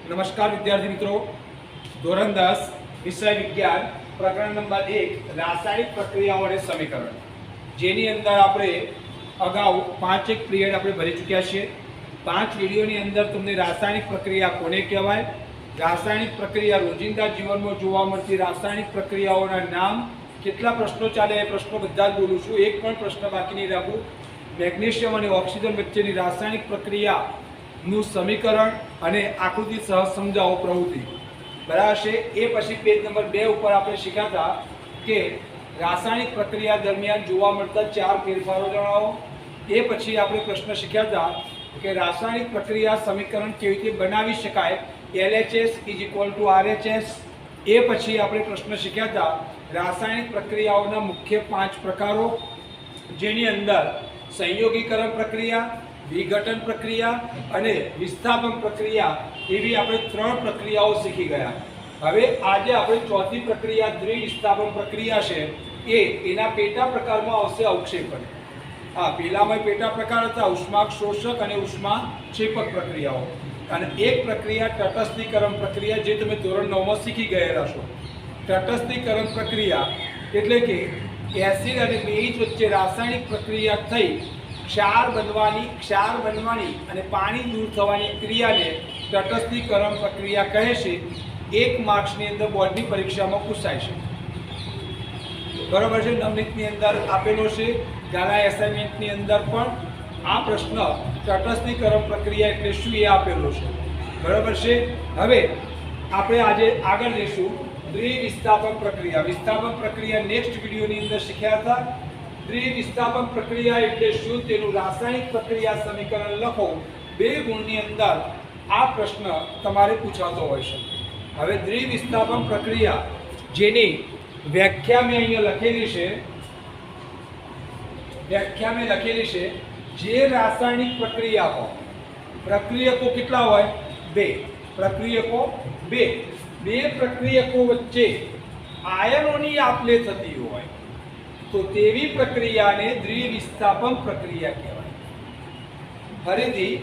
नमस्कार विद्यार्थी मित्रों, ધોરણ 10 વિષય વિજ્ઞાન પ્રકરણ નંબર 1 રાસાયણિક પ્રક્રિયાઓ અને સમીકરણ, જેની અંદર આપણે અગાઉ 5 એક પીરિયડ આપણે ભરી ચૂક્યા છીએ। 5 વિડિયોની અંદર તમને રાસાયણિક પ્રક્રિયા કોને કહેવાય, રાસાયણિક પ્રક્રિયા રોજિંદા જીવનમાં જોવા મળતી રાસાયણિક પ્રક્રિયાઓના નામ, કેટલા પ્રશ્નો ચાલે એ પ્રશ્નો બધા જ બોલું છું, એક પણ પ્રશ્ન બાકી નહીં રાખું। મેગ્નેશિયમ અને ઓક્સિજન વચ્ચેની રાસાયણિક પ્રક્રિયાનું સમીકરણ અને આકૃતિ સહ સમજાવો પ્રવૃત્તિ, બરાબર છે। એ પછી પેજ નંબર 2 ઉપર આપણે શીખ્યા હતા કે રાસાયણિક પ્રક્રિયા દરમિયાન જોવા મળતા 4 ફેરફારો જણાવો। એ પછી આપણે પ્રશ્ન શીખ્યા હતા કે રાસાયણિક પ્રક્રિયા સમીકરણ કેવી રીતે બનાવી શકાય, LHS = RHS। એ પછી આપણે પ્રશ્ન શીખ્યા હતા રાસાયણિક પ્રક્રિયાઓના મુખ્ય 5 પ્રકારો, જેની અંદર સંયોગીકરણ પ્રક્રિયા, વિઘટન પ્રક્રિયા અને વિસ્થાપન પ્રક્રિયા એવી આપણે 3 પ્રક્રિયાઓ શીખી ગયા। હવે આજે આપણે ચોથી પ્રક્રિયા દ્વિવિસ્થાપન પ્રક્રિયા છે, એના પેટા પ્રકારમાં આવશે અવક્ષેપન। હા, પેલામાં પેટા પ્રકાર હતા ઉષ્માક્ષોષક અને ઉષ્માક્ષેપક પ્રક્રિયાઓ, અને એક પ્રક્રિયા તટસ્થીકરણ પ્રક્રિયા, જે તમે ધોરણ 9માં શીખી ગયેલા છો। તટસ્થીકરણ પ્રક્રિયા એટલે કે એસિડ અને બેઝ વચ્ચે રાસાયણિક પ્રક્રિયા થઈ ક્ષાર બનવાની અને પાણી દૂર થવાની ક્રિયાને તટસ્થીકરણ પ્રક્રિયા કહે છે। 1 માર્ક્સની અંદર બોર્ડની પરીક્ષામાં પૂછાય છે, બરોબર છે। નવનીતની અંદર આપેલો છે, ગાલા એસાઇનમેન્ટની અંદર પણ આ પ્રશ્ન તટસ્થીકરણ પ્રક્રિયા એટલે શું એ આપેલો છે, બરોબર છે। હવે આપણે આજે આગળ જઈશું દ્વિવિસ્થાપન પ્રક્રિયા। વિસ્થાપન પ્રક્રિયા નેક્સ્ટ વિડીયોની અંદર શીખ્યા હતા। દ્વિવિસ્થાપન પ્રક્રિયા એટલે શું, તેનું રાસાયણિક પ્રક્રિયા સમીકરણ લખો। 2 ગુણની અંદર આ પ્રશ્ન તમારે પૂછાતો હોય છે। હવે દ્વિવિસ્થાપન પ્રક્રિયા, જેની વ્યાખ્યા મેં અહીંયા લખેલી છે, જે રાસાયણિક પ્રક્રિયા હોય, પ્રક્રિયકો કેટલા હોય? 2 પ્રક્રિયકો, 2 પ્રક્રિયકો વચ્ચે આયનોની આપ-લે થતી હોય તો તેવી પ્રક્રિયાને દ્વિવિસ્થાપન પ્રક્રિયા કહેવાય। ફરીથી,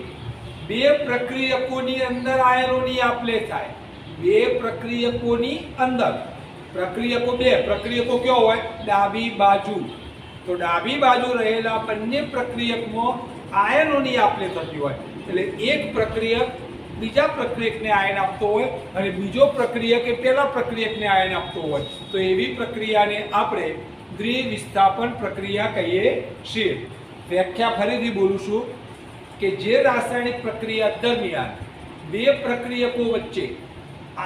2 પ્રક્રિયકોની અંદર આયનોની આપ-લે થાય, 2 પ્રક્રિયકોની અંદર, પ્રક્રિયકો 2 પ્રક્રિયકો કયો હોય? ડાબી બાજુ, તો ડાબી બાજુ રહેલા બંને પ્રક્રિયકમાં આયનોની આપ-લે થતી હોય, એટલે એક પ્રક્રિયક બીજા પ્રક્રિયકને આયન આપતો હોય અને બીજો પ્રક્રિયક એ પેલા પ્રક્રિયકને આયન આપતો હોય, તો એવી પ્રક્રિયાને આપણે દ્વિવિસ્થાપન પ્રક્રિયા કહીએ છીએ। વ્યાખ્યા ફરીથી બોલું છું કે જે રાસાયણિક પ્રક્રિયા દરમિયાન 2 પ્રક્રિયકો વચ્ચે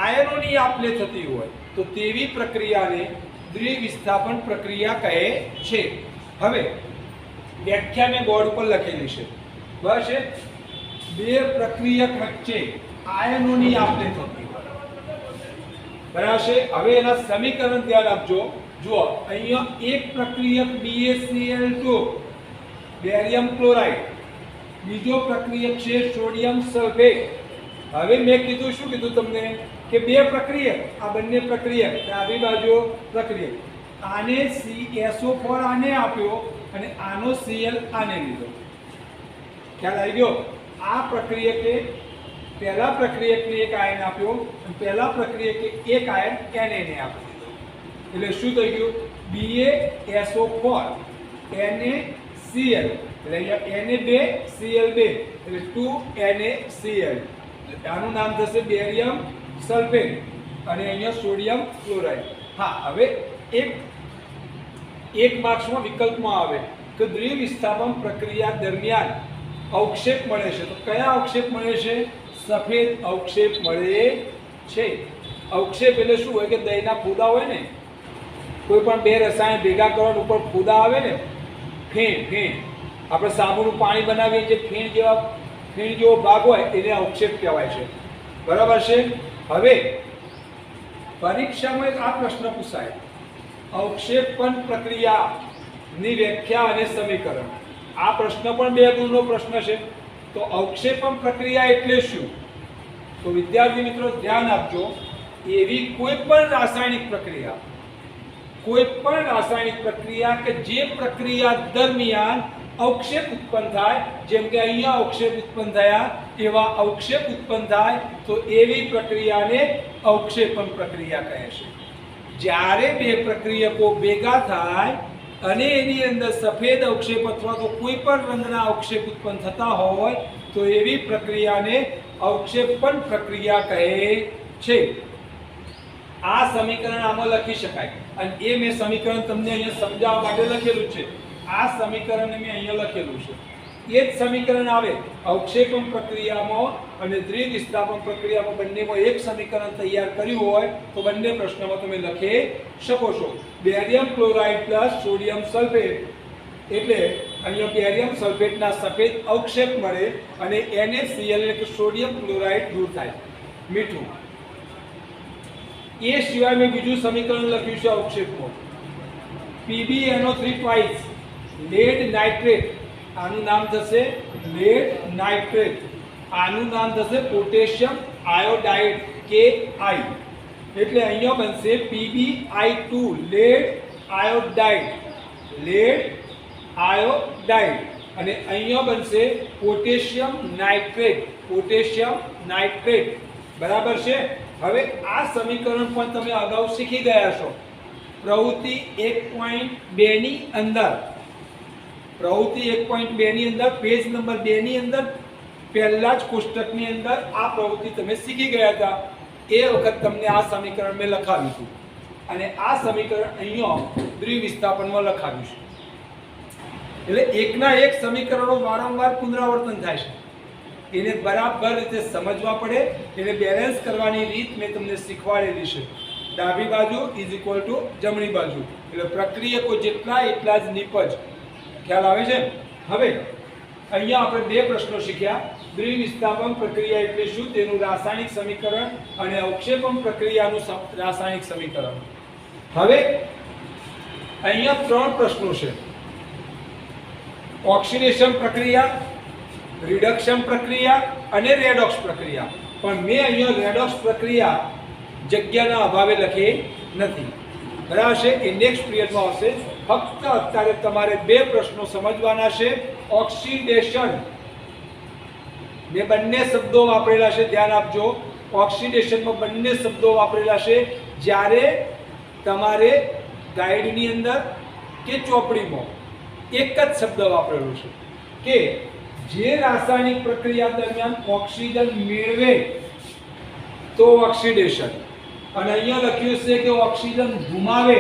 આયનોની આપ-લે થતી હોય તો તેવી પ્રક્રિયાને દ્વિવિસ્થાપન પ્રક્રિયા કહે છે। હવે વ્યાખ્યા મેં બોર્ડ ઉપર લખેલી છે, બસ છે। 2 પ્રક્રિયક વચ્ચે આયનોની આપ-લે થતી હોય, બરાબર છે। હવે એના સમીકરણ ધ્યાન આપજો। જુઓ, અહીંયા એક પ્રક્રિયક BaCl2 બેરિયમ ક્લોરાઇડ, બીજો પ્રક્રિયક છે સોડિયમ સલ્ફેટ। હવે મેં કીધું, શું કીધું તમને કે 2 પ્રક્રિયક, આ બંને પ્રક્રિયક ડાબી બાજુ પ્રક્રિયક, આને SO4 આને આપ્યો અને આનો Cl આને લીધો, ખ્યાલ આવી ગયો? આ પ્રક્રિયકે પહેલા પ્રક્રિયકને એક આયન આપ્યો અને પહેલા પ્રક્રિયકે એક આયન Na ને આપ્યો, એટલે શું થઈ ગયું? BaSO4 NaCl, એટલે અહીંયા Na2Cl2 એટલે 2NaCl, આનું નામ થશે બેરિયમ સલ્ફેટ અને અહીંયા સોડિયમ ક્લોરાઇડ। હા, હવે એક માર્ક્સમાં વિકલ્પમાં આવે કે દ્વિવિસ્થાપન પ્રક્રિયા દરમિયાન અવક્ષેપ મળે છે, તો કયા અવક્ષેપ મળે છે? સફેદ અવક્ષેપ મળે છે। અવક્ષેપ એટલે શું હોય કે દહીંના ફૂદા હોય ને, કોઈ પણ 2 રસાયણ ભેગા કરવાનું ઉપર ફૂદા આવે ને, ફેણ, આપણે સાબુનું પાણી બનાવીએ જે ફેણ જેવો ભાગ હોય એને અવક્ષેપ કહેવાય છે, બરાબર છે। હવે પરીક્ષામાં આ પ્રશ્ન પૂછાય, અવક્ષેપન પ્રક્રિયાની વ્યાખ્યા અને સમીકરણ। આ પ્રશ્ન પણ 2 ગુણનો પ્રશ્ન છે, તો અવક્ષેપન પ્રક્રિયા એટલે શું? તો વિદ્યાર્થી મિત્રો ધ્યાન આપજો, એવી કોઈ પણ રાસાયણિક પ્રક્રિયા કે જે પ્રક્રિયા દરમિયાન અવક્ષેપ ઉત્પન્ન થાય, જેમ કે અહીંયા અવક્ષેપ ઉત્પન્ન થયા એવા અવક્ષેપ ઉત્પન્ન થાય તો એવી પ્રક્રિયાને અવક્ષેપણ પ્રક્રિયા કહે છે. જ્યારે બે પ્રક્રિયકો ભેગા થાય અને એની અંદર સફેદ અવક્ષેપ અથવા તો કોઈ પણ રંગના અવક્ષેપ ઉત્પન્ન થતા હોય તો એવી પ્રક્રિયાને અવક્ષેપણ પ્રક્રિયા કહે છે. આ સમીકરણ આમાં લખી શકાય અને એ મેં સમીકરણ તમને અહીંયા સમજાવવા માટે લખેલું છે. આ સમીકરણ મેં અહીંયા લખેલું છે. એ જ સમીકરણ આવે અવક્ષેપણ પ્રક્રિયામાં અને દ્વિવિસ્થાપન પ્રક્રિયામાં, બંનેમાં એક સમીકરણ તૈયાર કર્યું હોય તો બંને પ્રશ્નોમાં તમે લખી શકો છો. Barium chloride plus sodium sulphate એટલે અહીંયા બેરિયમ સલ્ફેટના સફેદ અવક્ષેપ મળે અને NaCl એટલે કે સોડિયમ ક્લોરાઇડ દૂર થાય, મીઠું. એ સિવાય મેં બીજું સમીકરણ લખ્યું છે અવક્ષેપમાં, PbNO3 ટ્વાઇસ લેડ નાઇટ્રેટ, આનું નામ થશે લેડ નાઇટ્રેટ, આનું નામ થશે પોટેશિયમ આયોડાઇડ KI, એટલે અહીંયા બનશે PbI2 lead iodide, lead iodide, અને અહીંયા બનશે પોટેશિયમ નાઇટ્રેટ, પોટેશિયમ નાઇટ્રેટ. બરાબર છે. હવે આ સમીકરણ પણ તમે અગાઉ શીખી ગયા છો. પ્રવૃત્તિ 1.2 ની અંદર, પ્રવૃત્તિ 1.2 ની અંદર પેજ નંબર 2 ની અંદર પહેલા જ કોષ્ટકની અંદર આ પ્રવૃત્તિ તમે શીખી ગયા હતા. એ વખત તમને આ સમીકરણ મેં લખાવ્યું હતું અને આ સમીકરણ અહીંયા દ્વિવિસ્થાપનમાં લખાવ્યું છે. એટલે એકના એક સમીકરણો વારંવાર પુનરાવર્તન થાય છે. એને બરાબર રીતે સમજવા પડે, એને બેલેન્સ કરવાની રીત મેં તમને શીખવાડેલી છે. ડાબી બાજુ ઇઝ ઇક્વલ ટુ જમણી બાજુ, એટલે પ્રક્રિયકો જેટલા એટલા જ નિપજ. ખ્યાલ આવે છે. હવે અહીંયા આપણે બે પ્રશ્નો શીખ્યા. દ્વિવિસ્થાપન પ્રક્રિયા એટલે શું, તેનું રાસાયણિક સમીકરણ, અને અવક્ષેપણ પ્રક્રિયાનું રાસાયણિક સમીકરણ. હવે અહીંયા ત્રણ પ્રશ્નો છે. ઓક્સિડેશન પ્રક્રિયા, રિડક્શન પ્રક્રિયા અને રેડોક્સ પ્રક્રિયા. પણ મેં અહીંયા રેડોક્સ પ્રક્રિયા જગ્યાના અભાવે લખી નથી. બરાબર છે. એ નેક્સ્ટ પિરિયડમાં આવશે. ફક્ત અત્યારે તમારે બે પ્રશ્નો સમજવાના છે. ઓક્સિડેશન, મેં બંને શબ્દો વાપરેલા છે, ધ્યાન આપજો. ઓક્સિડેશનમાં બંને શબ્દો વાપરેલા છે. જ્યારે તમારે ગાઈડની અંદર કે ચોપડીમાં એક જ શબ્દ વાપરેલો છે કે જે રાસાયણિક પ્રક્રિયા દરમિયાન ઓક્સિજન મેળવે તો ઓક્સિડેશન, અને અહીંયા લખ્યું છે કે ઓક્સિજન ગુમાવે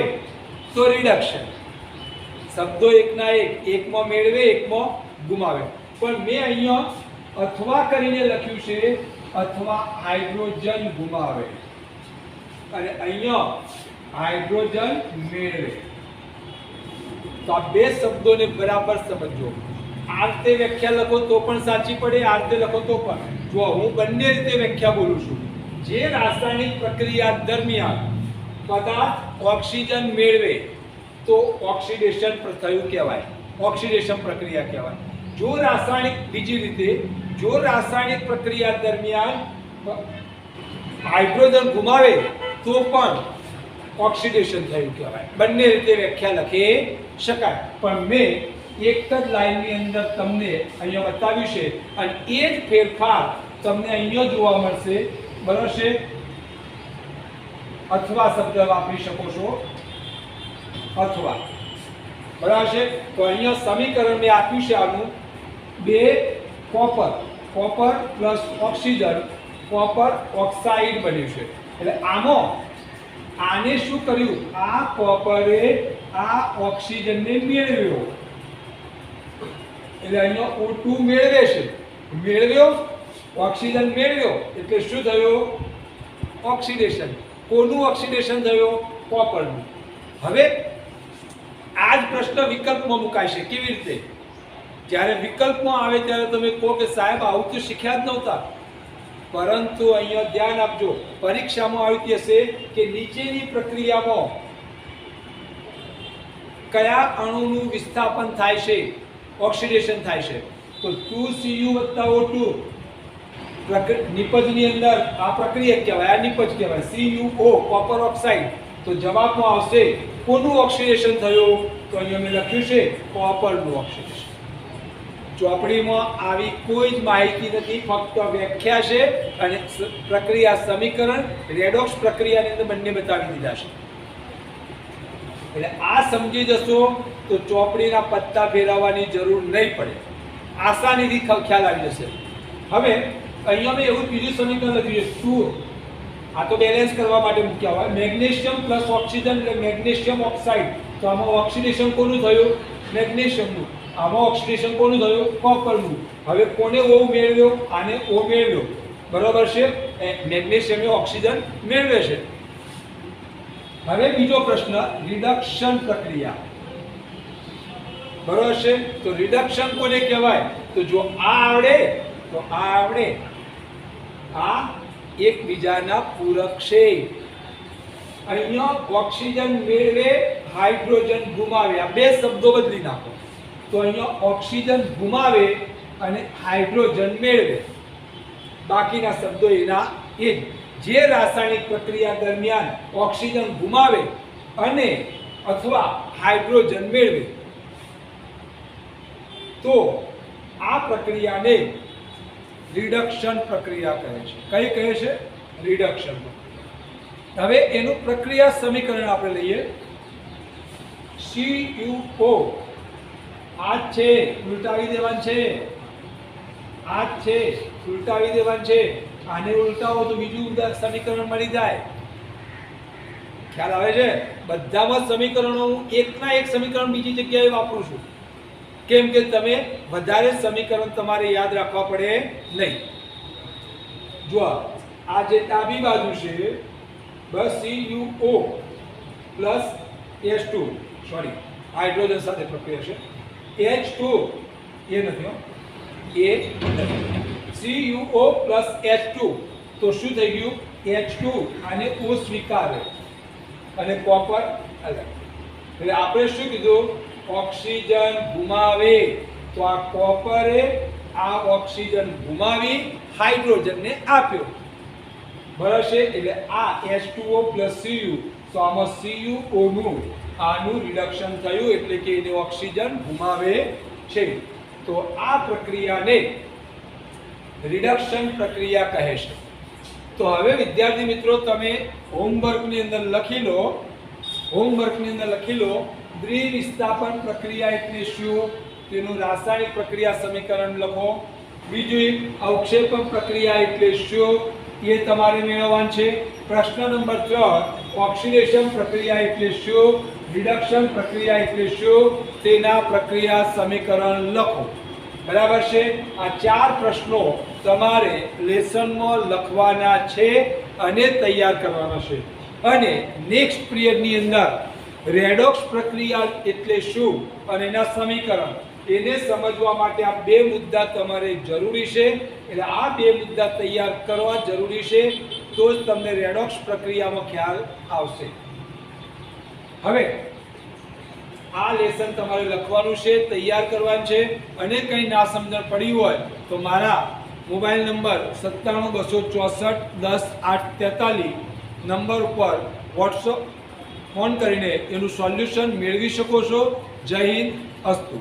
તો રિડક્શન. શબ્દો એકના એક, એકમાં મેળવે એકમાં ગુમાવે. પણ મેં અહીંયા અથવા કરીને લખ્યું છે, અથવા હાઇડ્રોજન ગુમાવે અને અહીંયા હાઇડ્રોજન મેળવે. તો આ બે શબ્દોને બરાબર સમજો. આ રીતે વ્યાખ્યા લખો તો પણ સાચી પડે, આ રીતે લખો તો પણ. જો હું બંને રીતે વ્યાખ્યા બોલું છું. જે રાસાયણિક પ્રક્રિયા દરમિયાન પદાર્થ ઓક્સિજન મેળવે તો ઓક્સિડેશન થયું કહેવાય, ઓક્સિડેશન પ્રક્રિયા કહેવાય. જો રાસાયણિક, બીજી રીતે, જો રાસાયણિક પ્રક્રિયા દરમિયાન હાઇડ્રોજન ગુમાવે તો પણ ઓક્સિડેશન થયું કહેવાય. બંને રીતે વ્યાખ્યા લખી શકાય. પણ મેં એક જ લાઈનની અંદર તમને અહીંયા બતાવ્યું છે અને એ જ ફેરફાર તમને અહીંયા જોવા મળશે. બરાબર છે. અથવા શબ્દ વાપરી શકો છો, અથવા. બરાબર છે. તો અહીંયા સમીકરણ મેં આપ્યું છે આનું, બે copper, copper plus oxygen, copper oxide બન્યું છે. એટલે આમાં આને શું કર્યું, આ કોપરે આ ઓક્સિજનને મેળવ્યો, એટલે અહીંયા O2 મેળવે છે, મેળવ્યો ઓક્સિજન મેળવ્યો એટલે શું થયું, ઓક્સિડેશન. કોનું ઓક્સિડેશન થયું, કોપરનું. હવે આ જ પ્રશ્ન વિકલ્પમાં મુકાય છે. કેવી રીતે? જ્યારે વિકલ્પમાં આવે ત્યારે તમે કહો કે સાહેબ આવું તો શીખ્યા જ નહોતા. પરંતુ અહીંયા ધ્યાન આપજો, પરીક્ષામાં આવી હશે કે નીચેની પ્રક્રિયામાં કયા અણુનું વિસ્થાપન થાય છે, ઓક્સિડેશન થાય છે. તો 2Cu + O2 નિપજની અંદર આ પ્રક્રિયા કહેવાય, આ નિપજ કહેવાય. CuO copper oxide. તો જવાબમાં આવશે કોનું ઓક્સિડેશન થયું, તો અહીંયા મેં લખ્યું છે કોપરનું ઓક્સિડેશન. ચોપડીમાં આવી કોઈ જ માહિતી નથી, ફક્ત વ્યાખ્યા છે અને પ્રક્રિયા સમીકરણ રેડોક્સ પ્રક્રિયાની અંદર બંને બતાવી દીધા છે. એટલે આ સમજી જશો તો ચોપડીના પત્તા ફેરવવાની જરૂર નહીં પડે, આસાનીથી ખ્યાલ આવી જશે. હવે અહીંયા મેં એવું બીજું સમીકરણ લખ્યું છે, શું આ તો બેલેન્સ કરવા માટે મૂક્યા હોય. મેગ્નેશિયમ પ્લસ ઓક્સિજન એટલે મેગ્નેશિયમ ઓક્સાઇડ. તો આમાં ઓક્સિડેશન કોનું થયું? મેગ્નેશિયમનું. આમાં ઓક્સિડેશન કોનું થયું? કોપરનું. હવે કોને O મેળવ્યો? આને O મેળવ્યો. બરોબર છે? મેગ્નેશિયમે ઓક્સિજન મેળવે છે. હવે બીજો પ્રશ્ન, રિડક્શન પ્રક્રિયા. બરોબર છે? તો રિડક્શન કોને કહેવાય? તો જો આ આવડે તો આ આવડે, આ એકબીજાના પૂરક છે. અહીંયા ઓક્સિજન મેળવે, હાઇડ્રોજન ગુમાવે. આ બે શબ્દો બદલી નાખો તો અહીંયા ઓક્સિજન ગુમાવે અને હાઇડ્રોજન મેળવે. બાકીના શબ્દો એના એ જ. જે રાસાયણિક પ્રક્રિયા દરમિયાન ઓક્સિજન ગુમાવે અને અથવા હાઇડ્રોજન મેળવે તો આ પ્રક્રિયાને રિડક્શન પ્રક્રિયા કહે છે. કઈ કહે છે? રિડક્શન. હવે એનું પ્રક્રિયા સમીકરણ આપણે લઈએ. CuO આ છે, ઉલટાવી દેવાનું છે. આ છે, ઉલટાવી દેવાનું છે. આને ઉલટાવો તો બીજું સમીકરણ મળી જાય. ખ્યાલ આવે છે? બધામાં સમીકરણો હું એકના એક સમીકરણ બીજી જગ્યાએ વાપરું છું, કેમ કે તમે વધારે સમીકરણ તમારે યાદ રાખવા પડે નહીં. જો આ જે ડાબી બાજુ છે બસ CuO plus H2, sorry hydrogen સાથે પ્રક્રિયા છે. H2 એ નથી, એ નથી. CuO પ્લસ H2 તો શું થઈ ગયું? H2 આને O સ્વીકારે અને કોપર અલગ. એટલે આપણે શું કીધું? ઓક્સિજન ગુમાવે તો આ કોપરે આ ઓક્સિજન ગુમાવી હાઇડ્રોજનને આપ્યો. બરાબર છે? એટલે આ H2O પ્લસ Cu, તો આમાં CuO નું આનું રિડક્શન થયું એટલે કે એને ઓક્સિજન ગુમાવે છે. તો આ પ્રક્રિયાને રિડક્શન પ્રક્રિયા કહે છે. તો હવે વિદ્યાર્થી મિત્રો તમે હોમવર્કની અંદર લખી લો, દ્વિવિસ્થાપન પ્રક્રિયા એટલે શું? તેનું રાસાયણિક પ્રક્રિયા સમીકરણ લખો. બીજું અવક્ષેપણ પ્રક્રિયા એટલે શું? એ તમારે મેળવવાનું છે. પ્રશ્ન નંબર 3 ઓક્સિડેશન પ્રક્રિયા એટલે શું? રિડક્શન પ્રક્રિયા એટલે શું? તેના પ્રક્રિયા સમીકરણ લખો. બરાબર છે? આ 4 પ્રશ્નો તમારે લેસનમાં લખવાના છે અને તૈયાર કરવાના છે. અને નેક્સ્ટ પિરિયડની અંદર રેડોક્સ પ્રક્રિયા એટલે શું અને એના સમીકરણ એને સમજવા માટે આ બે મુદ્દા તમારે જરૂરી છે. એટલે આ બે મુદ્દા તૈયાર કરવા જરૂરી છે, તો જ તમને રેડોક્સ પ્રક્રિયામાં ખ્યાલ આવશે. હવે આ લેસન તમારે લખવાનું છે, તૈયાર કરવાનું છે. અને કંઈ ના સમજણ પડી હોય તો મારા મોબાઈલ નંબર 97 264 10 843 નંબર ઉપર વોટ્સઅપ ફોન કરીને એનું સોલ્યુશન મેળવી શકો છો. જય હિન્દ, અસ્તુ.